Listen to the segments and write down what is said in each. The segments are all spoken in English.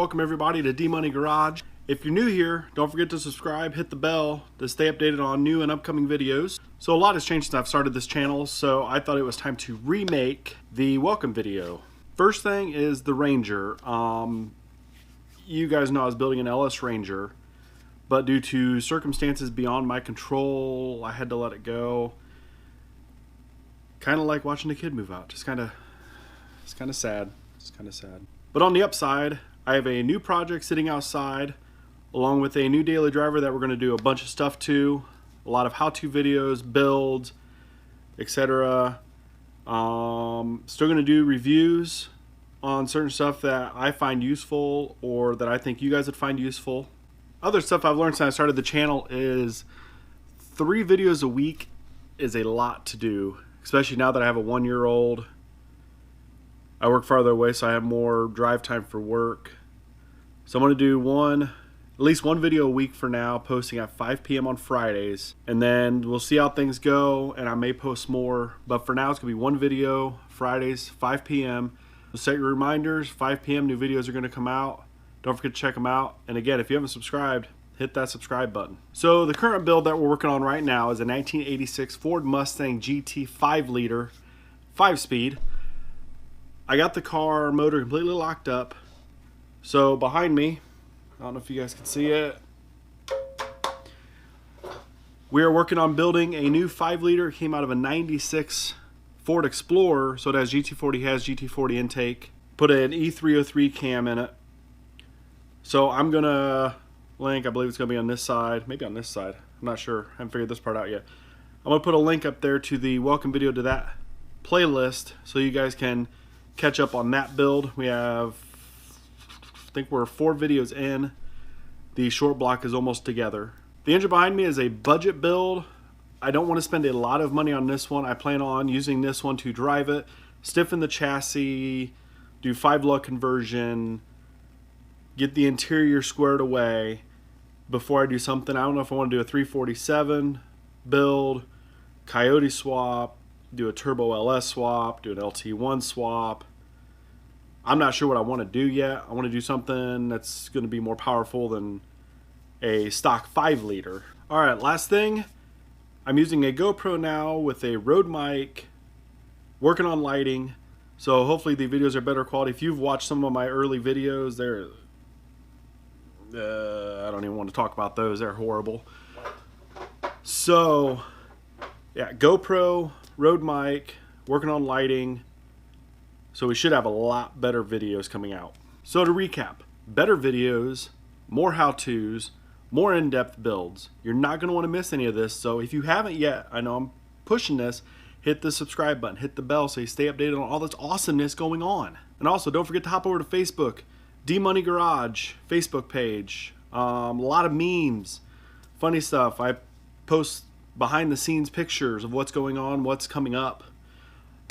welcome everybody to D-Money Garage. If you're new here, don't forget to subscribe, hit the bell to stay updated on new and upcoming videos. So a lot has changed since I've started this channel, so I thought it was time to remake the welcome video. First thing is the Ranger. You guys know I was building an LS Ranger, but due to circumstances beyond my control, I had to let it go. Kind of like watching a kid move out. It's kind of sad. It's kind of sad. But on the upside, I have a new project sitting outside, along with a new daily driver that we're going to do a bunch of stuff to. A lot of how-to videos, builds, etc. Still going to do reviews on certain stuff that I find useful or that I think you guys would find useful. Other stuff I've learned since I started the channel is 3 videos a week is a lot to do, especially now that I have a 1-year-old. I work farther away, so I have more drive time for work. So I'm going to do at least one video a week for now, posting at 5 p.m. on Fridays. And then we'll see how things go, and I may post more. But for now, it's going to be one video, Fridays, 5 p.m. So set your reminders, 5 p.m. new videos are going to come out. Don't forget to check them out. And again, if you haven't subscribed, hit that subscribe button. So the current build that we're working on right now is a 1986 Ford Mustang GT 5-liter, 5-speed. I got the car motor completely locked up. So behind me, I don't know if you guys can see it, we are working on building a new 5-liter. It came out of a 96 Ford Explorer, so it has GT40, has GT40 intake. Put an E303 cam in it. So I'm gonna link, I believe it's gonna be on this side, maybe on this side, I'm not sure, I haven't figured this part out yet. I'm gonna put a link up there to the welcome video to that playlist so you guys can catch up on that build. We have, I think we're 4 videos in. The short block is almost together. The engine behind me is a budget build. I don't want to spend a lot of money on this one. I plan on using this one to drive it, stiffen the chassis, do 5-lug conversion, get the interior squared away before I do something. I don't know if I want to do a 347 build, Coyote swap, do a Turbo LS swap, do an LT1 swap. I'm not sure what I want to do yet. I want to do something that's going to be more powerful than a stock 5-liter. Alright, last thing. I'm using a GoPro now with a Rode mic, working on lighting. So hopefully the videos are better quality. If you've watched some of my early videos, I don't even want to talk about those. They're horrible. So, yeah, GoPro, Rode mic, working on lighting. So we should have a lot better videos coming out. So to recap, better videos, more how-tos, more in-depth builds. You're not going to want to miss any of this. So if you haven't yet, I know I'm pushing this, hit the subscribe button, hit the bell so you stay updated on all this awesomeness going on. And also, don't forget to hop over to Facebook, D-Money Garage, Facebook page. A lot of memes, funny stuff. I post behind the scenes pictures of what's going on, what's coming up.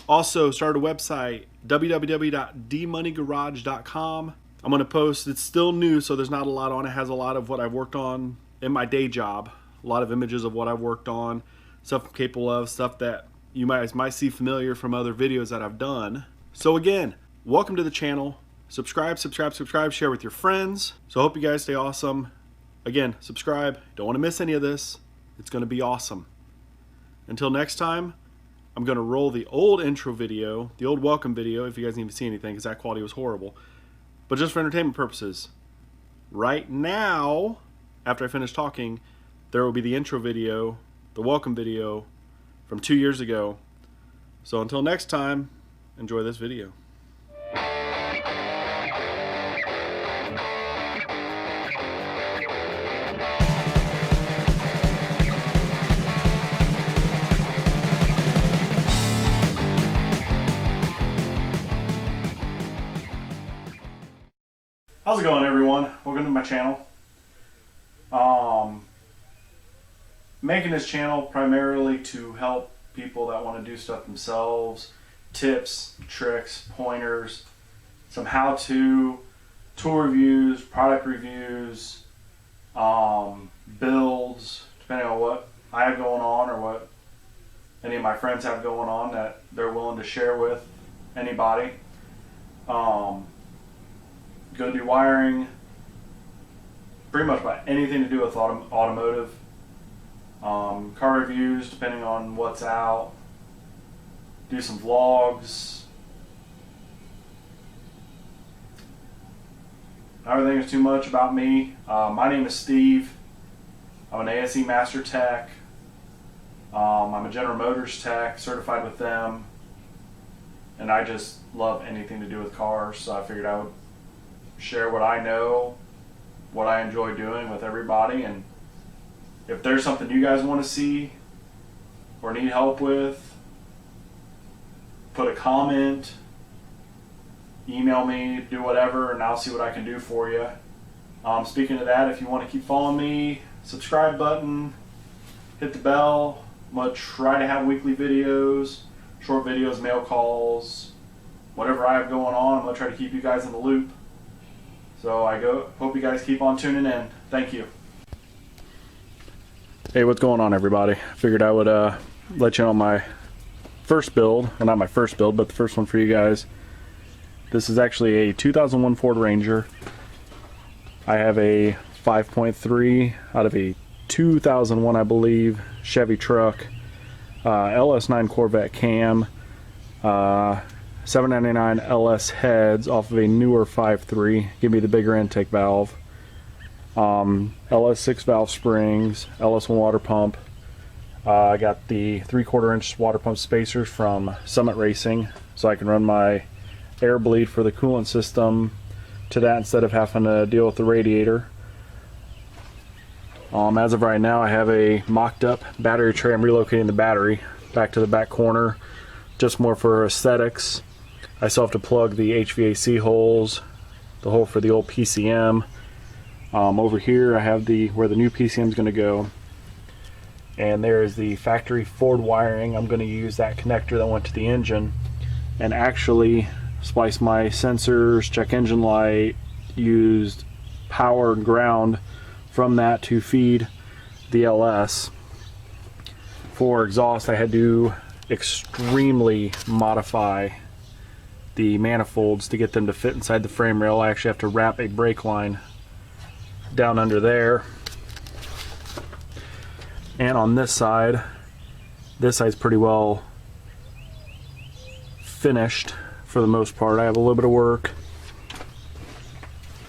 Also started a website, www.dmoneygarage.com. I'm going to post, it's still new, so there's not a lot on it. It has a lot of what I've worked on in my day job, a lot of images of what I've worked on, stuff I'm capable of, stuff that you might see familiar from other videos that I've done. So again, welcome to the channel. Subscribe, share with your friends. So I hope you guys stay awesome. Again, subscribe. Don't want to miss any of this. It's going to be awesome. Until next time, I'm going to roll the old intro video, the old welcome video, if you guys didn't even see anything because that quality was horrible. But just for entertainment purposes, right now, after I finish talking, there will be the intro video, the welcome video from 2 years ago. So until next time, enjoy this video. How's it going, everyone? Welcome to my channel. Making this channel primarily to help people that want to do stuff themselves, tips, tricks, pointers, some how-to, tool reviews, product reviews, builds, depending on what I have going on or what any of my friends have going on that they're willing to share with anybody. go do wiring, pretty much about anything to do with automotive. Car reviews, depending on what's out. Do some vlogs. I don't think it's too much about me. My name is Steve. I'm an ASE Master Tech. I'm a General Motors Tech, certified with them. And I just love anything to do with cars, so I figured I would share what I know, what I enjoy doing with everybody, and if there's something you guys want to see or need help with, put a comment, email me, do whatever, and I'll see what I can do for you. Speaking of that, if you want to keep following me, subscribe button, hit the bell. I'm going to try to have weekly videos, short videos, mail calls, whatever I have going on. I'm going to try to keep you guys in the loop. So hope you guys keep on tuning in. Thank you. Hey, what's going on, everybody? Figured I would let you know my first build, well, not my first build, but the first one for you guys. This is actually a 2001 Ford Ranger. I have a 5.3 out of a 2001, I believe, Chevy truck, LS9 Corvette cam, 799 LS heads off of a newer 5.3. Give me the bigger intake valve. LS6 valve springs, LS1 water pump. I got the 3/4 inch water pump spacers from Summit Racing, so I can run my air bleed for the coolant system to that instead of having to deal with the radiator. As of right now, I have a mocked up battery tray. I'm relocating the battery back to the back corner, just more for aesthetics. I still have to plug the HVAC holes, the hole for the old PCM. Over here I have where the new PCM is going to go, and there is the factory Ford wiring. I'm going to use that connector that went to the engine and actually splice my sensors, check engine light, used power and ground from that to feed the LS. For exhaust, I had to extremely modify the manifolds to get them to fit inside the frame rail. I actually have to wrap a brake line down under there. And on this side's pretty well finished for the most part. I have a little bit of work.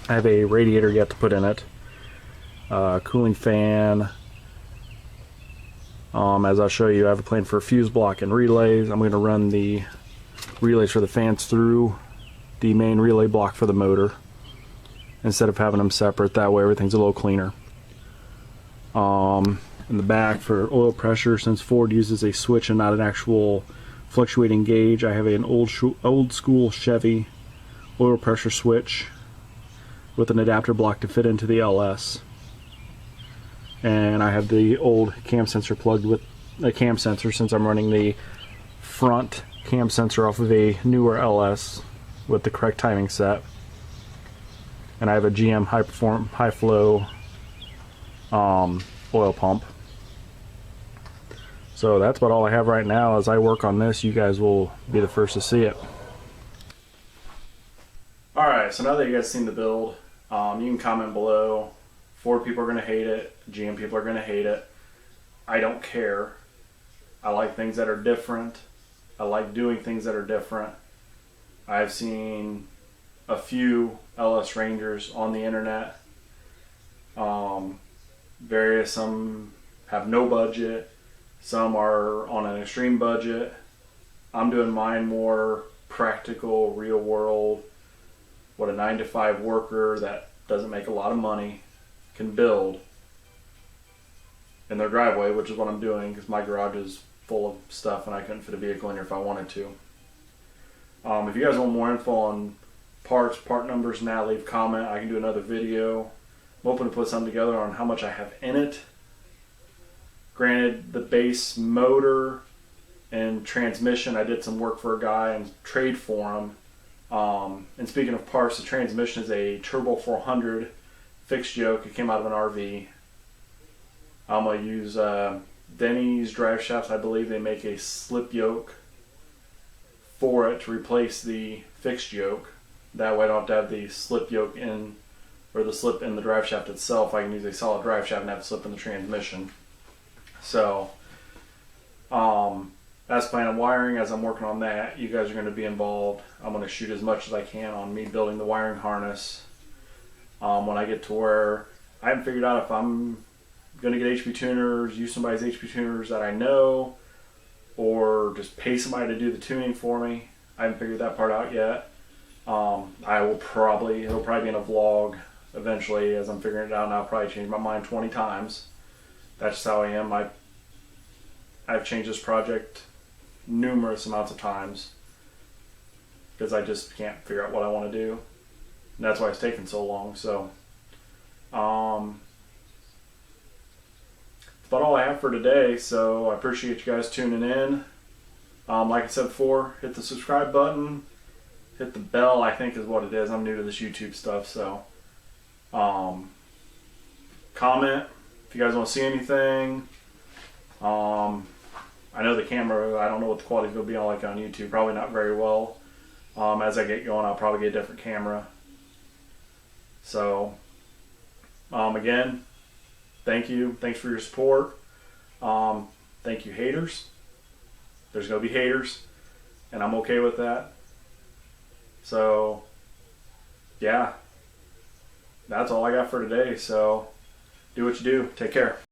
I have a radiator yet to put in it, cooling fan. As I'll show you, I have a plan for a fuse block and relays. I'm going to run the relays for the fans through the main relay block for the motor instead of having them separate. That way everything's a little cleaner. In the back for oil pressure, since Ford uses a switch and not an actual fluctuating gauge, I have an old school Chevy oil pressure switch with an adapter block to fit into the LS. And I have the old cam sensor plugged with a cam sensor, since I'm running the front cam sensor off of a newer LS with the correct timing set. And I have a GM high flow oil pump. So that's about all I have right now. As I work on this, you guys will be the first to see it. Alright, so now that you guys seen the build, you can comment below. Ford people are going to hate it, GM people are going to hate it. I don't care. I like things that are different. I like doing things that are different. I've seen a few LS Rangers on the internet. Some have no budget. Some are on an extreme budget. I'm doing mine more practical, real world, what a 9-to-5 worker that doesn't make a lot of money can build in their driveway, which is what I'm doing because my garage is full of stuff and I couldn't fit a vehicle in here if I wanted to. If you guys want more info on parts, part numbers, and that, leave a comment. I can do another video. I'm hoping to put something together on how much I have in it. Granted, the base motor and transmission, I did some work for a guy and trade for him. And speaking of parts, the transmission is a Turbo 400 fixed yoke. It came out of an RV. I'm going to use Denny's drive shafts. I believe they make a slip yoke for it to replace the fixed yoke. That way I don't have to have the slip yoke in, or the slip in the drive shaft itself. I can use a solid drive shaft and have a slip in the transmission. So, that's plan on wiring. As I'm working on that, you guys are going to be involved. I'm going to shoot as much as I can on me building the wiring harness. When I get to where I haven't figured out if I'm going to get HP tuners, use somebody's HP tuners that I know, or just pay somebody to do the tuning for me. I haven't figured that part out yet. It'll probably be in a vlog eventually as I'm figuring it out, and I'll probably change my mind 20 times. That's just how I am. I've changed this project numerous amounts of times because I just can't figure out what I want to do. And that's why it's taken so long. So, that's about all I have for today. So I appreciate you guys tuning in. Like I said before, hit the subscribe button, hit the bell, I think is what it is. I'm new to this YouTube stuff, so comment if you guys want to see anything. I know the camera, I don't know what the quality is going to be on like on YouTube. Probably not very well. As I get going, I'll probably get a different camera. So, again, thank you. Thanks for your support. Thank you, haters. There's going to be haters, and I'm okay with that. So, yeah, that's all I got for today. So, do what you do. Take care.